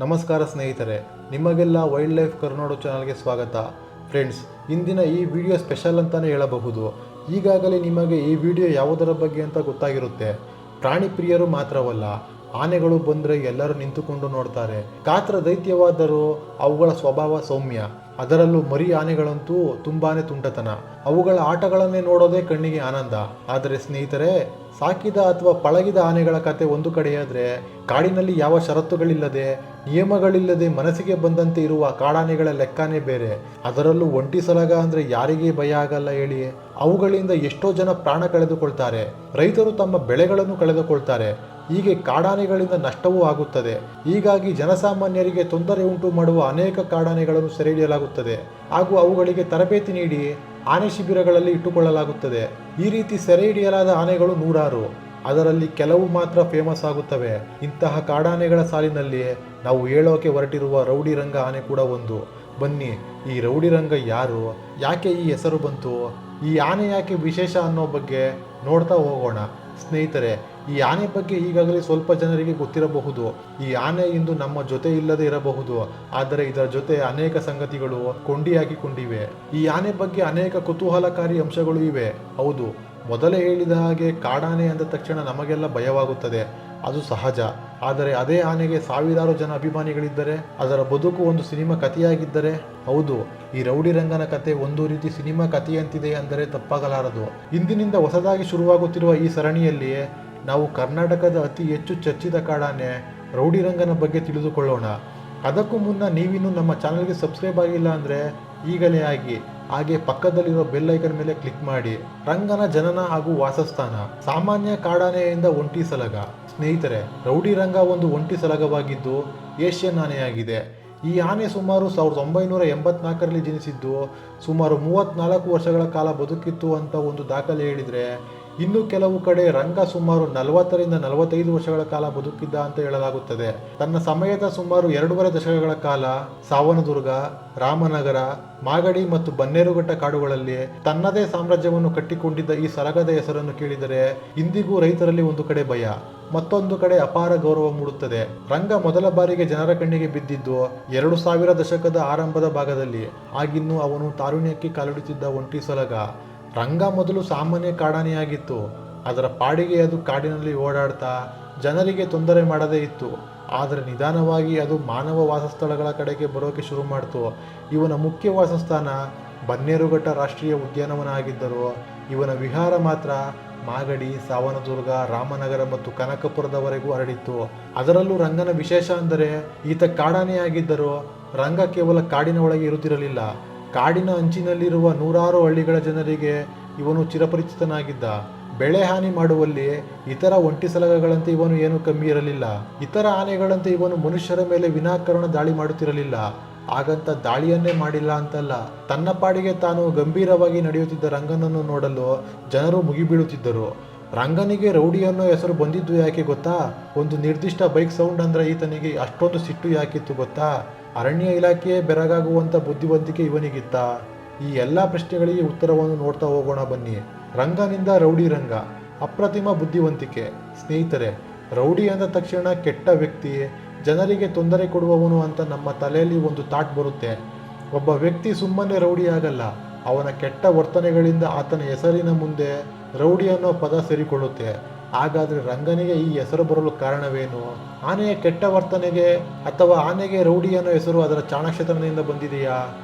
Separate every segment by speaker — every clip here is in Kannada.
Speaker 1: ನಮಸ್ಕಾರ ಸ್ನೇಹಿತರೆ, ನಿಮಗೆಲ್ಲ ವೈಲ್ಡ್ ಲೈಫ್ ಕರ್ನಾಡು ಚಾನಲ್ಗೆ ಸ್ವಾಗತ. ಫ್ರೆಂಡ್ಸ್, ಇಂದಿನ ಈ ವಿಡಿಯೋ ಸ್ಪೆಷಲ್ ಅಂತಲೇ ಹೇಳಬಹುದು. ಈಗಾಗಲೇ ನಿಮಗೆ ಈ ವಿಡಿಯೋ ಯಾವುದರ ಬಗ್ಗೆ ಅಂತ ಗೊತ್ತಾಗಿರುತ್ತೆ. ಪ್ರಾಣಿ ಪ್ರಿಯರು ಮಾತ್ರವಲ್ಲ, ಆನೆಗಳು ಬಂದರೆ ಎಲ್ಲರೂ ನಿಂತುಕೊಂಡು ನೋಡ್ತಾರೆ. ಗಾತ್ರ ದೈತ್ಯವಾದರೂ ಅವುಗಳ ಸ್ವಭಾವ ಸೌಮ್ಯ. ಅದರಲ್ಲೂ ಮರಿ ಆನೆಗಳಂತೂ ತುಂಬಾನೇ ತುಂಟತನ. ಅವುಗಳ ಆಟಗಳನ್ನೇ ನೋಡೋದೇ ಕಣ್ಣಿಗೆ ಆನಂದ. ಆದರೆ ಸ್ನೇಹಿತರೆ, ಸಾಕಿದ ಅಥವಾ ಪಳಗಿದ ಆನೆಗಳ ಕತೆ ಒಂದು ಕಡೆಯಾದರೆ, ಕಾಡಿನಲ್ಲಿ ಯಾವ ಷರತ್ತುಗಳಿಲ್ಲದೆ, ನಿಯಮಗಳಿಲ್ಲದೆ ಮನಸ್ಸಿಗೆ ಬಂದಂತೆ ಇರುವ ಕಾಡಾನೆಗಳ ಲೆಕ್ಕನೇ ಬೇರೆ. ಅದರಲ್ಲೂ ಒಂಟಿ ಸಲಗ ಅಂದರೆ ಯಾರಿಗೆ ಭಯ ಆಗಲ್ಲ ಹೇಳಿ. ಅವುಗಳಿಂದ ಎಷ್ಟೋ ಜನ ಪ್ರಾಣ ಕಳೆದುಕೊಳ್ತಾರೆ. ರೈತರು ತಮ್ಮ ಬೆಳೆಗಳನ್ನು ಕಳೆದುಕೊಳ್ತಾರೆ. ಹೀಗೆ ಕಾಡಾನೆಗಳಿಂದ ನಷ್ಟವೂ ಆಗುತ್ತದೆ. ಹೀಗಾಗಿ ಜನಸಾಮಾನ್ಯರಿಗೆ ತೊಂದರೆ ಉಂಟು ಮಾಡುವ ಅನೇಕ ಕಾಡಾನೆಗಳನ್ನು ಸೆರೆ ಹಿಡಿಯಲಾಗುತ್ತದೆ ಹಾಗೂ ಅವುಗಳಿಗೆ ತರಬೇತಿ ನೀಡಿ ಆನೆ ಶಿಬಿರಗಳಲ್ಲಿ ಇಟ್ಟುಕೊಳ್ಳಲಾಗುತ್ತದೆ. ಈ ರೀತಿ ಸೆರೆ ಹಿಡಿಯಲಾದ ಆನೆಗಳು ನೂರಾರು. ಅದರಲ್ಲಿ ಕೆಲವು ಮಾತ್ರ ಫೇಮಸ್ ಆಗುತ್ತವೆ. ಇಂತಹ ಕಾಡಾನೆಗಳ ಸಾಲಿನಲ್ಲಿ ನಾವು ಹೇಳೋಕೆ ಹೊರಟಿರುವ ರೌಡಿ ರಂಗ ಆನೆ ಕೂಡ ಒಂದು. ಬನ್ನಿ, ಈ ರೌಡಿ ರಂಗ ಯಾರು, ಯಾಕೆ ಈ ಹೆಸರು ಬಂತು, ಈ ಆನೆ ಯಾಕೆ ವಿಶೇಷ ಅನ್ನೋ ಬಗ್ಗೆ ನೋಡ್ತಾ ಹೋಗೋಣ. ಸ್ನೇಹಿತರೆ, ಈ ಆನೆ ಬಗ್ಗೆ ಈಗಾಗಲೇ ಸ್ವಲ್ಪ ಜನರಿಗೆ ಗೊತ್ತಿರಬಹುದು. ಈ ಆನೆ ಇಂದು ನಮ್ಮ ಜೊತೆ ಇಲ್ಲದೆ ಇರಬಹುದು, ಆದರೆ ಇದರ ಜೊತೆ ಅನೇಕ ಸಂಗತಿಗಳು ಕೊಂಡಿಯಾಗಿಕೊಂಡಿವೆ. ಈ ಆನೆ ಬಗ್ಗೆ ಅನೇಕ ಕುತೂಹಲಕಾರಿ ಅಂಶಗಳು ಇವೆ. ಹೌದು, ಮೊದಲೇ ಹೇಳಿದ ಹಾಗೆ ಕಾಡಾನೆ ಅಂದ ತಕ್ಷಣ ನಮಗೆಲ್ಲ ಭಯವಾಗುತ್ತದೆ, ಅದು ಸಹಜ. ಆದರೆ ಅದೇ ಆನೆಗೆ ಸಾವಿರಾರು ಜನ ಅಭಿಮಾನಿಗಳಿದ್ದರೆ, ಅದರ ಬದುಕು ಒಂದು ಸಿನಿಮಾ ಕಥೆಯಾಗಿದ್ದರೆ, ಹೌದು, ಈ ರೌಡಿ ರಂಗನ ಕತೆ ಒಂದು ರೀತಿ ಸಿನಿಮಾ ಕಥೆಯಂತಿದೆ ಅಂದರೆ ತಪ್ಪಾಗಲಾರದು. ಇಂದಿನಿಂದ ಹೊಸದಾಗಿ ಶುರುವಾಗುತ್ತಿರುವ ಈ ಸರಣಿಯಲ್ಲಿ ನಾವು ಕರ್ನಾಟಕದ ಅತಿ ಹೆಚ್ಚು ಚರ್ಚಿತ ಕಾಡಾನೆ ರೌಡಿ ರಂಗನ ಬಗ್ಗೆ ತಿಳಿದುಕೊಳ್ಳೋಣ. ಅದಕ್ಕೂ ಮುನ್ನ ನೀವಿನ್ನೂ ನಮ್ಮ ಚಾನಲ್ಗೆ ಸಬ್ಸ್ಕ್ರೈಬ್ ಆಗಿಲ್ಲ ಅಂದರೆ ಈಗಲೇ ಆಗಿ, ಹಾಗೆ ಪಕ್ಕದಲ್ಲಿರೋ ಬೆಲ್ ಐಕನ್ ಮೇಲೆ ಕ್ಲಿಕ್ ಮಾಡಿ. ರಂಗನ ಜನನ ಹಾಗೂ ವಾಸಸ್ಥಾನ. ಸಾಮಾನ್ಯ ಕಾಡಾನೆಯಿಂದ ಒಂಟಿ ಸಲಗ. ಸ್ನೇಹಿತರೆ, ರೌಡಿ ರಂಗ ಒಂದು ಒಂಟಿ ಸಲಗವಾಗಿದ್ದು ಏಷ್ಯನ್ ಆನೆಯಾಗಿದೆ. ಈ ಆನೆ ಸುಮಾರು 1984ರಲ್ಲಿ ಜನಿಸಿದ್ದು ಸುಮಾರು 34 ವರ್ಷಗಳ ಕಾಲ ಬದುಕಿತ್ತು ಅಂತ ಒಂದು ದಾಖಲೆ ಹೇಳಿದರೆ, ಇನ್ನು ಕೆಲವು ಕಡೆ ರಂಗ ಸುಮಾರು 40ರಿಂದ 45 ವರ್ಷಗಳ ಕಾಲ ಬದುಕಿದ್ದ ಅಂತ ಹೇಳಲಾಗುತ್ತದೆ. ತನ್ನ ಸಮಯದ ಸುಮಾರು 2.5 ದಶಕಗಳ ಕಾಲ ಸಾವನದುರ್ಗ, ರಾಮನಗರ, ಮಾಗಡಿ ಮತ್ತು ಬನ್ನೇರುಘಟ್ಟ ಕಾಡುಗಳಲ್ಲಿ ತನ್ನದೇ ಸಾಮ್ರಾಜ್ಯವನ್ನು ಕಟ್ಟಿಕೊಂಡಿದ್ದ ಈ ಸಲಗದ ಹೆಸರನ್ನು ಕೇಳಿದರೆ ಇಂದಿಗೂ ರೈತರಲ್ಲಿ ಒಂದು ಕಡೆ ಭಯ, ಮತ್ತೊಂದು ಕಡೆ ಅಪಾರ ಗೌರವ ಮೂಡುತ್ತದೆ. ರಂಗ ಮೊದಲ ಬಾರಿಗೆ ಜನರ ಕಣ್ಣಿಗೆ ಬಿದ್ದಿದ್ದು 2000 ದಶಕದ ಆರಂಭದ ಭಾಗದಲ್ಲಿ. ಆಗಿನ್ನೂ ಅವನು ತಾರುಣ್ಯಕ್ಕೆ ಕಾಲಿಡುತ್ತಿದ್ದ ಒಂಟಿ ಸಲಗ. ರಂಗ ಮೊದಲು ಸಾಮಾನ್ಯ ಕಾಡಾನೆಯಾಗಿತ್ತು. ಅದರ ಪಾಡಿಗೆ ಅದು ಕಾಡಿನಲ್ಲಿ ಓಡಾಡ್ತಾ ಜನರಿಗೆ ತೊಂದರೆ ಮಾಡದೇ ಇತ್ತು. ಆದರೆ ನಿಧಾನವಾಗಿ ಅದು ಮಾನವ ವಾಸಸ್ಥಳಗಳ ಕಡೆಗೆ ಬರೋಕೆ ಶುರು ಮಾಡ್ತು. ಇವನ ಮುಖ್ಯ ವಾಸಸ್ಥಾನ ಬನ್ನೇರುಘಟ್ಟ ರಾಷ್ಟ್ರೀಯ ಉದ್ಯಾನವನ ಆಗಿದ್ದರೂ ಇವನ ವಿಹಾರ ಮಾತ್ರ ಮಾಗಡಿ, ಸಾವನದುರ್ಗ, ರಾಮನಗರ ಮತ್ತು ಕನಕಪುರದವರೆಗೂ ಹರಡಿತ್ತು. ಅದರಲ್ಲೂ ರಂಗನ ವಿಶೇಷ ಅಂದರೆ, ಈತ ಕಾಡಾನೆಯಾಗಿದ್ದರೂ ರಂಗ ಕೇವಲ ಕಾಡಿನ ಒಳಗೆ ಇರುತ್ತಿರಲಿಲ್ಲ. ಕಾಡಿನ ಅಂಚಿನಲ್ಲಿರುವ ನೂರಾರು ಹಳ್ಳಿಗಳ ಜನರಿಗೆ ಇವನು ಚಿರಪರಿಚಿತನಾಗಿದ್ದ. ಬೆಳೆ ಹಾನಿ ಮಾಡುವಲ್ಲಿ ಇತರ ಒಂಟಿ ಸಲಗಗಳಂತೆ ಇವನು ಏನು ಕಮ್ಮಿ ಇರಲಿಲ್ಲ. ಇತರ ಆನೆಗಳಂತೆ ಇವನು ಮನುಷ್ಯರ ಮೇಲೆ ವಿನಾಕಾರಣ ದಾಳಿ ಮಾಡುತ್ತಿರಲಿಲ್ಲ. ಹಾಗಂತ ದಾಳಿಯನ್ನೇ ಮಾಡಿಲ್ಲ ಅಂತಲ್ಲ, ತನ್ನ ಪಾಡಿಗೆ ತಾನು ಗಂಭೀರವಾಗಿ ನಡೆಯುತ್ತಿದ್ದ ರಂಗನನ್ನು ನೋಡಲು ಜನರು ಮುಗಿಬೀಳುತ್ತಿದ್ದರು. ರಂಗನಿಗೆ ರೌಡಿ ಅನ್ನೋ ಹೆಸರು ಬಂದಿದ್ದು ಯಾಕೆ ಗೊತ್ತಾ? ಒಂದು ನಿರ್ದಿಷ್ಟ ಬೈಕ್ ಸೌಂಡ್ ಅಂದರೆ ಈತನಿಗೆ ಅಷ್ಟೊಂದು ಸಿಟ್ಟು ಯಾಕಿತ್ತು ಗೊತ್ತಾ? ಅರಣ್ಯ ಇಲಾಖೆಯೇ ಬೆರಗಾಗುವಂಥ ಬುದ್ಧಿವಂತಿಕೆ ಇವನಿಗಿತ್ತ? ಈ ಎಲ್ಲ ಪ್ರಶ್ನೆಗಳಿಗೆ ಉತ್ತರವನ್ನು ನೋಡ್ತಾ ಹೋಗೋಣ ಬನ್ನಿ. ರಂಗನಿಂದ ರೌಡಿ ರಂಗ. ಅಪ್ರತಿಮ ಬುದ್ಧಿವಂತಿಕೆ. ಸ್ನೇಹಿತರೆ, ರೌಡಿ ಅಂದ ತಕ್ಷಣ ಕೆಟ್ಟ ವ್ಯಕ್ತಿ, ಜನರಿಗೆ ತೊಂದರೆ ಕೊಡುವವನು ಅಂತ ನಮ್ಮ ತಲೆಯಲ್ಲಿ ಒಂದು ಥಾಟ್ ಬರುತ್ತೆ. ಒಬ್ಬ ವ್ಯಕ್ತಿ ಸುಮ್ಮನೆ ರೌಡಿ ಆಗಲ್ಲ, ಅವನ ಕೆಟ್ಟ ವರ್ತನೆಗಳಿಂದ ಆತನ ಹೆಸರಿನ ಮುಂದೆ ರೌಡಿ ಅನ್ನೋ ಪದ ಸೇರಿಕೊಳ್ಳುತ್ತೆ. ಹಾಗಾದರೆ ರಂಗನಿಗೆ ಈ ಹೆಸರು ಬರಲು ಕಾರಣವೇನು? ಆನೆಯ ಕೆಟ್ಟ ವರ್ತನೆಗೆ ಅಥವಾ ಆನೆಗೆ ರೌಡಿ ಅನ್ನೋ ಹೆಸರು ಅದರ ಚಾಣಾಕ್ಷತನದಿಂದ ಬಂದಿದೆಯಾ?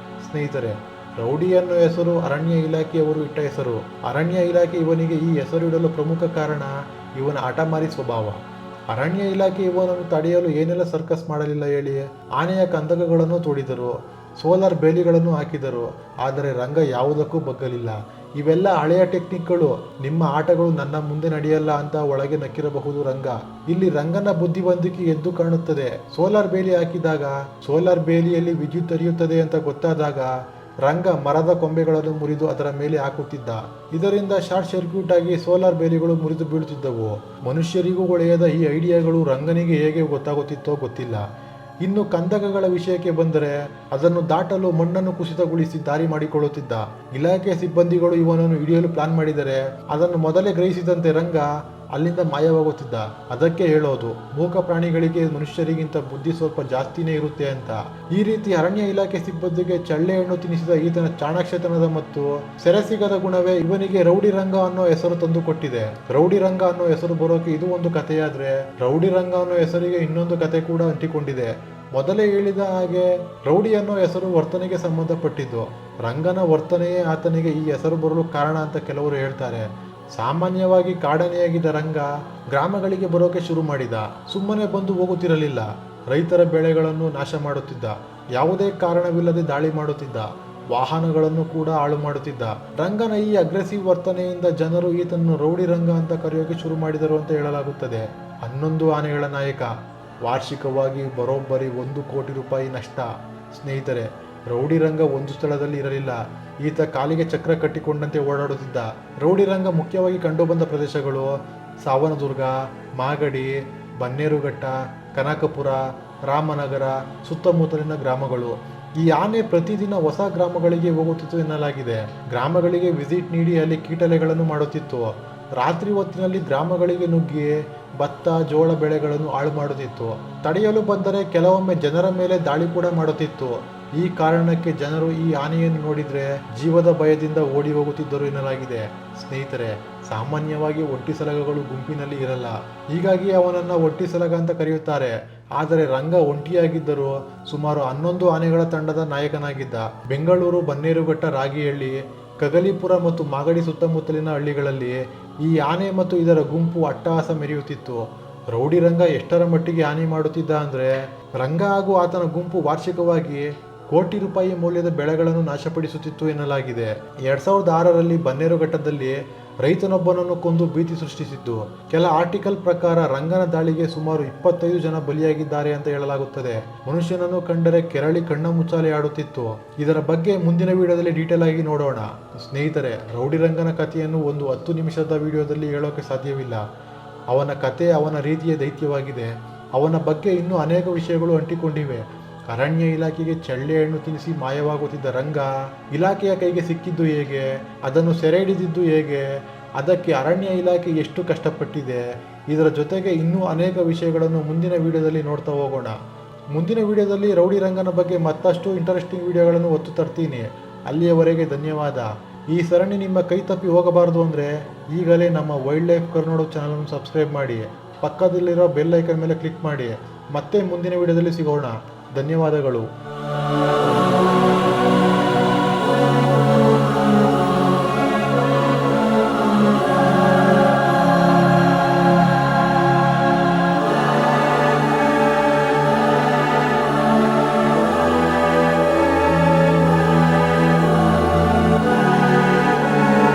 Speaker 1: ಸ್ನೇಹಿತರೆ, ರೌಡಿ ಅನ್ನೋ ಹೆಸರು ಅರಣ್ಯ ಇಲಾಖೆಯವರು ಇಟ್ಟ ಹೆಸರು. ಅರಣ್ಯ ಇಲಾಖೆ ಇವನಿಗೆ ಈ ಹೆಸರು ಇಡಲು ಪ್ರಮುಖ ಕಾರಣ ಇವನ ಹಠಮಾರಿ ಸ್ವಭಾವ. ಅರಣ್ಯ ಇಲಾಖೆ ಇವನನ್ನು ತಡೆಯಲು ಏನೆಲ್ಲ ಸರ್ಕಸ್ ಮಾಡಲಿಲ್ಲ ಹೇಳಿ. ಆನೆಯ ಕಂದಕಗಳನ್ನು ತೋಡಿದರು, ಸೋಲಾರ್ ಬೇಲಿಗಳನ್ನು ಹಾಕಿದರು, ಆದರೆ ರಂಗ ಯಾವುದಕ್ಕೂ ಬಗ್ಗಲಿಲ್ಲ. ಇವೆಲ್ಲ ಹಳೆಯ ಟೆಕ್ನಿಕ್ಗಳು, ನಿಮ್ಮ ಆಟಗಳು ನನ್ನ ಮುಂದೆ ನಡೆಯಲ್ಲ ಅಂತ ಒಳಗೆ ನಕ್ಕಿರಬಹುದು ರಂಗ. ಇಲ್ಲಿ ರಂಗನ ಬುದ್ಧಿವಂತಿಕೆ ಎದ್ದು ಕಾಣುತ್ತದೆ. ಸೋಲಾರ್ ಬೇಲಿ ಹಾಕಿದಾಗ, ಸೋಲಾರ್ ಬೇಲಿಯಲ್ಲಿ ವಿದ್ಯುತ್ ಹರಿಯುತ್ತದೆ ಅಂತ ಗೊತ್ತಾದಾಗ ರಂಗ ಮರದ ಕೊಂಬೆಗಳನ್ನು ಮುರಿದು ಅದರ ಮೇಲೆ ಹಾಕುತ್ತಿದ್ದ. ಇದರಿಂದ ಶಾರ್ಟ್ ಸರ್ಕ್ಯೂಟ್ ಆಗಿ ಸೋಲಾರ್ ಬೇಲಿಗಳು ಮುರಿದು ಬೀಳುತ್ತಿದ್ದವು. ಮನುಷ್ಯರಿಗೂ ಒಳ್ಳೆಯದ ಈ ಐಡಿಯಾಗಳು ರಂಗನಿಗೆ ಹೇಗೆ ಗೊತ್ತಾಗುತ್ತಿತ್ತೋ ಗೊತ್ತಿಲ್ಲ. ಇನ್ನು ಕಂದಕಗಳ ವಿಷಯಕ್ಕೆ ಬಂದರೆ, ಅದನ್ನು ದಾಟಲು ಮಣ್ಣನ್ನು ಕುಸಿತಗೊಳಿಸಿ ದಾರಿ ಮಾಡಿಕೊಳ್ಳುತ್ತಿದ್ದ. ಇಲಾಖೆ ಸಿಬ್ಬಂದಿಗಳು ಇವನನ್ನು ಹಿಡಿಯಲು ಪ್ಲಾನ್ ಮಾಡಿದರೆ ಅದನ್ನು ಮೊದಲೇ ಗ್ರಹಿಸಿದಂತೆ ರಂಗ ಅಲ್ಲಿಂದ ಮಾಯವಾಗುತ್ತಿದ್ದ. ಅದಕ್ಕೆ ಹೇಳೋದು ಮೂಕ ಪ್ರಾಣಿಗಳಿಗೆ ಮನುಷ್ಯರಿಗಿಂತ ಬುದ್ಧಿ ಸ್ವಲ್ಪ ಜಾಸ್ತಿನೇ ಇರುತ್ತೆ ಅಂತ. ಈ ರೀತಿ ಅರಣ್ಯ ಇಲಾಖೆ ಸಿಬ್ಬಂದಿಗೆ ಚಳ್ಳೆ ಹಣ್ಣು ತಿನ್ನಿಸಿದ ಈತನ ಚಾಣಾಕ್ಷತನದ ಮತ್ತು ಸೆರೆಸಿಗದ ಗುಣವೇ ಇವನಿಗೆ ರೌಡಿ ರಂಗ ಅನ್ನೋ ಹೆಸರು ತಂದು ಕೊಟ್ಟಿದೆ. ರೌಡಿ ರಂಗ ಅನ್ನೋ ಹೆಸರು ಬರೋಕೆ ಇದು ಒಂದು ಕಥೆಯಾದ್ರೆ, ರೌಡಿ ರಂಗ ಅನ್ನೋ ಹೆಸರಿಗೆ ಇನ್ನೊಂದು ಕತೆ ಕೂಡ ಅಂಟಿಕೊಂಡಿದೆ. ಮೊದಲೇ ಹೇಳಿದ ಹಾಗೆ ರೌಡಿ ಅನ್ನೋ ಹೆಸರು ವರ್ತನೆಗೆ ಸಂಬಂಧಪಟ್ಟಿದ್ದು. ರಂಗನ ವರ್ತನೆಯೇ ಆತನಿಗೆ ಈ ಹೆಸರು ಬರಲು ಕಾರಣ ಅಂತ ಕೆಲವರು ಹೇಳ್ತಾರೆ. ಸಾಮಾನ್ಯವಾಗಿ ಕಾಡನೆಯಾಗಿದ್ದ ರಂಗ ಗ್ರಾಮಗಳಿಗೆ ಬರೋಕೆ ಶುರು ಮಾಡಿದ. ಸುಮ್ಮನೆ ಬಂದು ಹೋಗುತ್ತಿರಲಿಲ್ಲ. ರೈತರ ಬೆಳೆಗಳನ್ನು ನಾಶ ಮಾಡುತ್ತಿದ್ದ. ಯಾವುದೇ ಕಾರಣವಿಲ್ಲದೆ ದಾಳಿ ಮಾಡುತ್ತಿದ್ದ. ವಾಹನಗಳನ್ನು ಕೂಡ ಹಾಳು ಮಾಡುತ್ತಿದ್ದ. ರಂಗನ ಈ ಅಗ್ರೆಸಿವ್ ವರ್ತನೆಯಿಂದ ಜನರು ಈತನನ್ನು ರೌಡಿ ರಂಗ ಅಂತ ಕರೆಯೋಕೆ ಶುರು ಮಾಡಿದರು ಅಂತ ಹೇಳಲಾಗುತ್ತದೆ. 11 ಆನೆಗಳ ನಾಯಕ. ವಾರ್ಷಿಕವಾಗಿ ಬರೋಬ್ಬರಿ 1 ಕೋಟಿ ರೂಪಾಯಿ ನಷ್ಟ. ಸ್ನೇಹಿತರೆ, ರೌಡಿ ರಂಗ ಒಂದು ಸ್ಥಳದಲ್ಲಿ ಇರಲಿಲ್ಲ. ಈತ ಕಾಲಿಗೆ ಚಕ್ರ ಕಟ್ಟಿಕೊಂಡಂತೆ ಓಡಾಡುತ್ತಿದ್ದ. ರೌಡಿ ರಂಗ ಮುಖ್ಯವಾಗಿ ಕಂಡುಬಂದ ಪ್ರದೇಶಗಳು ಸಾವನದುರ್ಗ, ಮಾಗಡಿ, ಬನ್ನೇರುಘಟ್ಟ, ಕನಕಪುರ, ರಾಮನಗರ, ಸುತ್ತಮುತ್ತಲಿನ ಗ್ರಾಮಗಳು. ಈ ಆನೆ ಪ್ರತಿದಿನ ಹೊಸ ಗ್ರಾಮಗಳಿಗೆ ಹೋಗುತ್ತಿತ್ತು ಎನ್ನಲಾಗಿದೆ. ಗ್ರಾಮಗಳಿಗೆ ವಿಸಿಟ್ ನೀಡಿ ಅಲ್ಲಿ ಕೀಟಲೆಗಳನ್ನು ಮಾಡುತ್ತಿತ್ತು. ರಾತ್ರಿ ಹೊತ್ತಿನಲ್ಲಿ ಗ್ರಾಮಗಳಿಗೆ ನುಗ್ಗಿ ಭತ್ತ, ಜೋಳ ಬೆಳೆಗಳನ್ನು ಹಾಳು ಮಾಡುತ್ತಿತ್ತು. ತಡೆಯಲು ಬಂದರೆ ಕೆಲವೊಮ್ಮೆ ಜನರ ಮೇಲೆ ದಾಳಿ ಕೂಡ ಮಾಡುತ್ತಿತ್ತು. ಈ ಕಾರಣಕ್ಕೆ ಜನರು ಈ ಆನೆಯನ್ನು ನೋಡಿದರೆ ಜೀವದ ಭಯದಿಂದ ಓಡಿ ಹೋಗುತ್ತಿದ್ದರು ಎನ್ನಲಾಗಿದೆ. ಸ್ನೇಹಿತರೆ, ಸಾಮಾನ್ಯವಾಗಿ ಒಟ್ಟಿಸಲಗಗಳು ಗುಂಪಿನಲ್ಲಿ ಇರಲ್ಲ. ಹೀಗಾಗಿ ಅವನನ್ನು ಒಟ್ಟಿಸಲಗ ಅಂತ ಕರೆಯುತ್ತಾರೆ. ಆದರೆ ರಂಗ ಒಂಟಿಯಾಗಿದ್ದರೂ ಸುಮಾರು 11 ಆನೆಗಳ ತಂಡದ ನಾಯಕನಾಗಿದ್ದ. ಬೆಂಗಳೂರು, ಬನ್ನೇರುಘಟ್ಟ, ರಾಗಿಹಳ್ಳಿ, ಕಗಲಿಪುರ ಮತ್ತು ಮಾಗಡಿ ಸುತ್ತಮುತ್ತಲಿನ ಹಳ್ಳಿಗಳಲ್ಲಿ ಈ ಆನೆ ಮತ್ತು ಇದರ ಗುಂಪು ಅಟ್ಟಹಾಸ ಮೆರೆಯುತ್ತಿತ್ತು. ರೌಡಿ ರಂಗ ಎಷ್ಟರ ಮಟ್ಟಿಗೆ ಹಾನಿ ಮಾಡುತ್ತಿದ್ದ ಅಂದರೆ, ರಂಗ ಹಾಗೂ ಆತನ ಗುಂಪು ವಾರ್ಷಿಕವಾಗಿ ಕೋಟಿ ರೂಪಾಯಿ ಮೌಲ್ಯದ ಬೆಳೆಗಳನ್ನು ನಾಶಪಡಿಸುತ್ತಿತ್ತು ಎನ್ನಲಾಗಿದೆ. 2006ರಲ್ಲಿ ಬನ್ನೇರುಘಟ್ಟದಲ್ಲಿ ರೈತನೊಬ್ಬನನ್ನು ಕೊಂದು ಭೀತಿ ಸೃಷ್ಟಿಸಿದ್ದು. ಕೆಲ ಆರ್ಟಿಕಲ್ ಪ್ರಕಾರ ರಂಗನ ದಾಳಿಗೆ ಸುಮಾರು 25 ಜನ ಬಲಿಯಾಗಿದ್ದಾರೆ ಅಂತ ಹೇಳಲಾಗುತ್ತದೆ. ಮನುಷ್ಯನನ್ನು ಕಂಡರೆ ಕೆರಳಿ ಕಣ್ಣ ಮುಚ್ಚಾಲೆ ಆಡುತ್ತಿತ್ತು. ಇದರ ಬಗ್ಗೆ ಮುಂದಿನ ವಿಡಿಯೋದಲ್ಲಿ ಡೀಟೇಲ್ ಆಗಿ ನೋಡೋಣ. ಸ್ನೇಹಿತರೆ, ರೌಡಿ ರಂಗನ ಕಥೆಯನ್ನು ಒಂದು 10 ನಿಮಿಷದ ವಿಡಿಯೋದಲ್ಲಿ ಹೇಳೋಕೆ ಸಾಧ್ಯವಿಲ್ಲ. ಅವನ ಕತೆ ಅವನ ರೀತಿಯ ದೈತ್ಯವಾಗಿದೆ. ಅವನ ಬಗ್ಗೆ ಇನ್ನೂ ಅನೇಕ ವಿಷಯಗಳು ಅಂಟಿಕೊಂಡಿವೆ. ಅರಣ್ಯ ಇಲಾಖೆಗೆ ಚಳ್ಳೆ ಹಣ್ಣು ತಿನ್ನಿಸಿ ಮಾಯವಾಗುತ್ತಿದ್ದ ರಂಗ ಇಲಾಖೆಯ ಕೈಗೆ ಸಿಕ್ಕಿದ್ದು ಹೇಗೆ, ಅದನ್ನು ಸೆರೆ ಹಿಡಿದಿದ್ದು ಹೇಗೆ, ಅದಕ್ಕೆ ಅರಣ್ಯ ಇಲಾಖೆ ಎಷ್ಟು ಕಷ್ಟಪಟ್ಟಿದೆ, ಇದರ ಜೊತೆಗೆ ಇನ್ನೂ ಅನೇಕ ವಿಷಯಗಳನ್ನು ಮುಂದಿನ ವಿಡಿಯೋದಲ್ಲಿ ನೋಡ್ತಾ ಹೋಗೋಣ. ಮುಂದಿನ ವಿಡಿಯೋದಲ್ಲಿ ರೌಡಿ ರಂಗನ ಬಗ್ಗೆ ಮತ್ತಷ್ಟು ಇಂಟ್ರೆಸ್ಟಿಂಗ್ ವಿಡಿಯೋಗಳನ್ನು ಒತ್ತು ತರ್ತೀನಿ. ಅಲ್ಲಿಯವರೆಗೆ ಧನ್ಯವಾದ. ಈ ಸರಣಿ ನಿಮ್ಮ ಕೈ ತಪ್ಪಿ ಹೋಗಬಾರದು ಅಂದರೆ ಈಗಲೇ ನಮ್ಮ ವೈಲ್ಡ್ ಲೈಫ್ ಕರ್ನಾಡು ಚಾನಲನ್ನು ಸಬ್ಸ್ಕ್ರೈಬ್ ಮಾಡಿ, ಪಕ್ಕದಲ್ಲಿರೋ ಬೆಲ್ ಐಕನ್ ಮೇಲೆ ಕ್ಲಿಕ್ ಮಾಡಿ. ಮತ್ತೆ ಮುಂದಿನ ವಿಡಿಯೋದಲ್ಲಿ ಸಿಗೋಣ. ಧನ್ಯವಾದಗಳು.